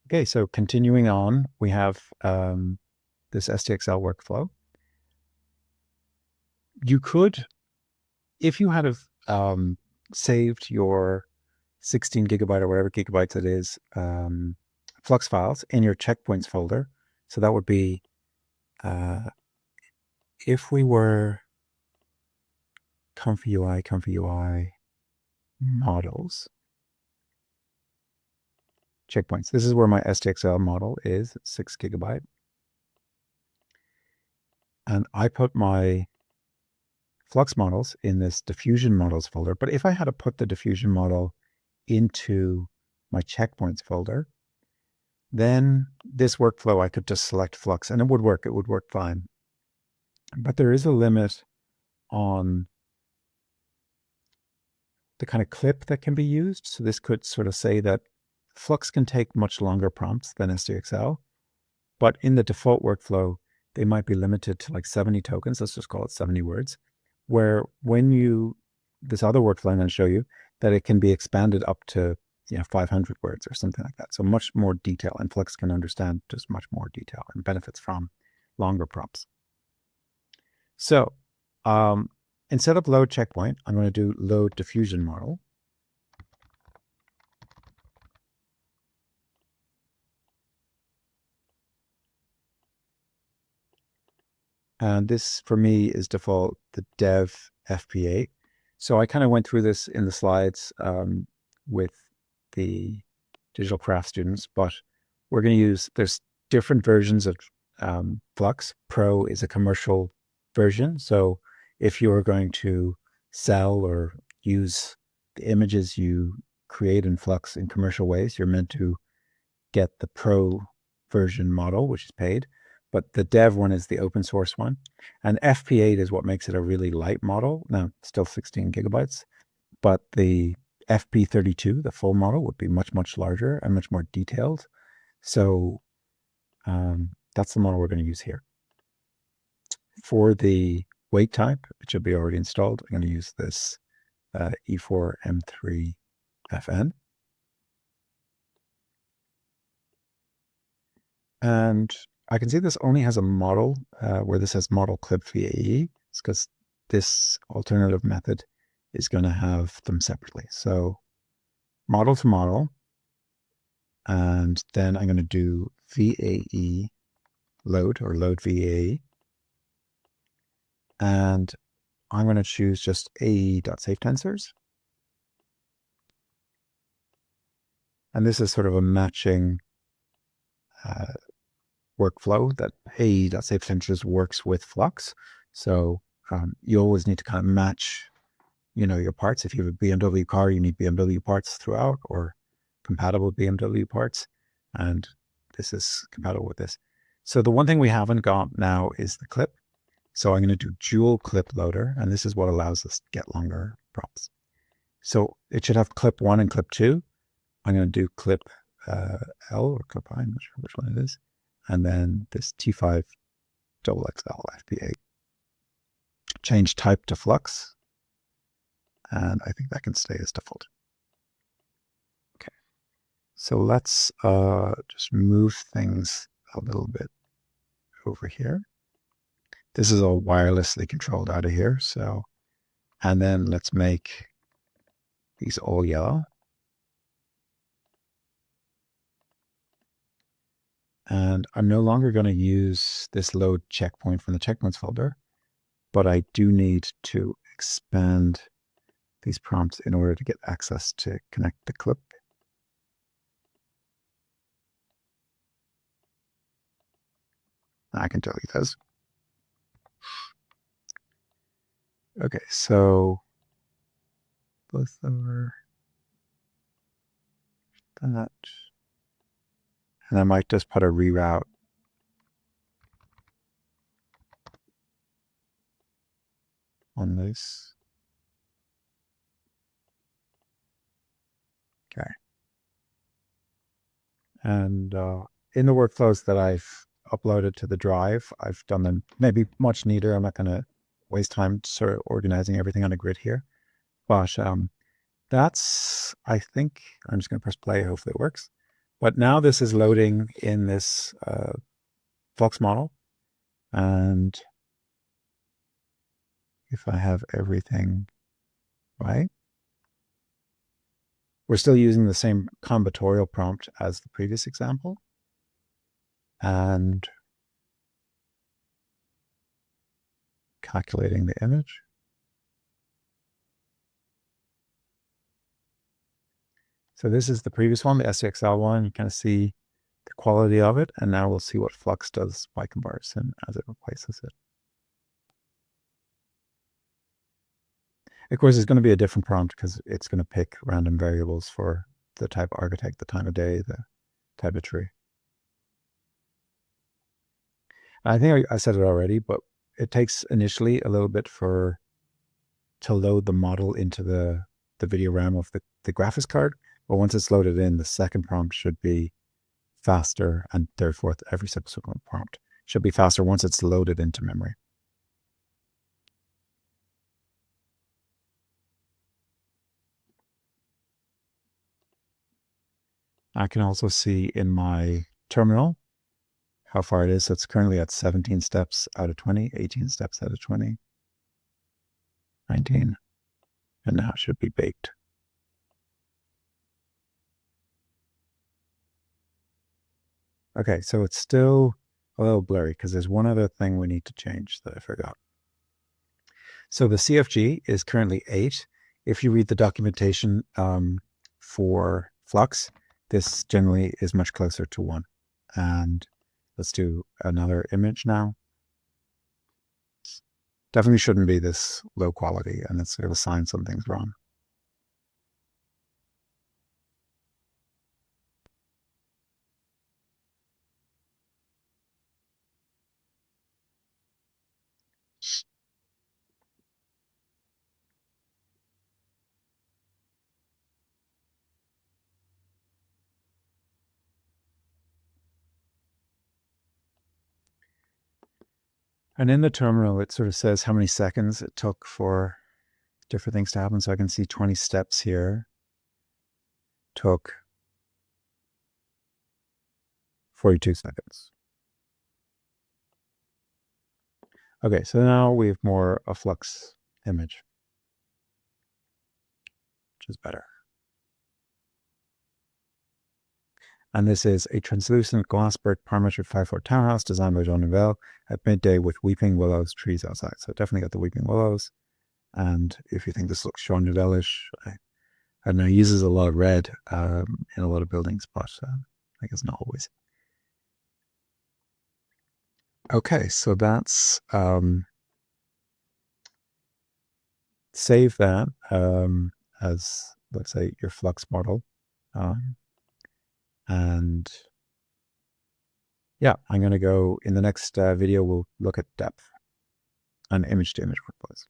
Okay, so continuing on, we have this STXL workflow. You could, if you had saved your 16 gigabyte or whatever gigabytes it is, Flux files in your checkpoints folder. So that would be, if we were Comfy UI models, checkpoints. This is where my STXL model is, 6 gigabyte. And I put my Flux models in this diffusion models folder. But if I had to put the diffusion model into my checkpoints folder, then this workflow, I could just select Flux and it would work. It would work fine. But there is a limit on the kind of clip that can be used. So this could sort of say that Flux can take much longer prompts than STXL, but in the default workflow, they might be limited to like 70 tokens. Let's just call it 70 words, where when this other workflow I'm going to show you, that it can be expanded up to 500 words or something like that. So much more detail, and Flux can understand just much more detail and benefits from longer prompts. So instead of load checkpoint, I'm going to do load diffusion model. And this for me is default the dev FP8. So I kind of went through this in the slides with the digital craft students, but we're going to use, there's different versions of Flux. Pro is a commercial version. So if you're going to sell or use the images you create in Flux in commercial ways, you're meant to get the Pro version model, which is paid. But the dev one is the open source one. And FP8 is what makes it a really light model. Now, still 16 gigabytes, but the FP32, the full model, would be much, much larger and much more detailed. So that's the model we're going to use here. For the weight type, it should be already installed. I'm going to use this E4M3FN. And I can see this only has a model where this has model clip VAE. It's because this alternative method is going to have them separately. So model to model, and then I'm going to do VAE load or load VAE. And I'm going to choose just AE.SafeTensors. And this is sort of a matching workflow that AE.SafeTensors works with Flux. So you always need to kind of match, your parts. If you have a BMW car, you need BMW parts throughout or compatible BMW parts. And this is compatible with this. So the one thing we haven't got now is the clip. So I'm going to do dual clip loader, and this is what allows us to get longer prompts. So it should have clip 1 and clip 2. I'm going to do clip L or clip I, I'm not sure which one it is. And then this T5 XXL FP8. Change type to Flux. And I think that can stay as default. Okay. So let's just move things a little bit over here. This is all wirelessly controlled out of here. So, and then let's make these all yellow. And I'm no longer going to use this load checkpoint from the checkpoints folder, but I do need to expand these prompts in order to get access to connect the clip. I can tell you this. Okay, so both over that. And I might just put a reroute on this. Okay. And in the workflows that I've uploaded to the drive, I've done them maybe much neater. I'm not going to waste time sort of organizing everything on a grid here. But that's, I think, I'm just going to press play. Hopefully it works. But now this is loading in this flux model. And if I have everything right, we're still using the same combinatorial prompt as the previous example. And calculating the image. So this is the previous one, the SCXL one. You kind of see the quality of it. And now we'll see what Flux does by comparison as it replaces it. Of course, it's going to be a different prompt because it's going to pick random variables for the type of architect, the time of day, the type of tree. I think I said it already, but it takes initially a little bit to load the model into the video RAM of the graphics card. But once it's loaded in, the second prompt should be faster, and third, fourth, every subsequent prompt should be faster once it's loaded into memory. I can also see in my terminal how far it is. So it's currently at 17 steps out of 20, 18 steps out of 20, 19, and now it should be baked. Okay, so it's still a little blurry because there's one other thing we need to change that I forgot. So the CFG is currently 8. If you read the documentation for Flux, this generally is much closer to 1. And let's do another image now. Definitely shouldn't be this low quality, and it's sort of a sign something's wrong. And in the terminal, it sort of says how many seconds it took for different things to happen. So I can see 20 steps here took 42 seconds. Okay, so now we have more a Flux image, which is better. And this is a translucent glass brick parametric 5-4 townhouse designed by Jean Nouvel at midday with weeping willows trees outside. So definitely got the weeping willows. And if you think this looks Jean Nouvel-ish, I don't know, he uses a lot of red in a lot of buildings, but I guess not always. Okay, so that's save that as, let's say, your Flux model. And yeah, I'm going to go in the next video, we'll look at depth and image to image workflows.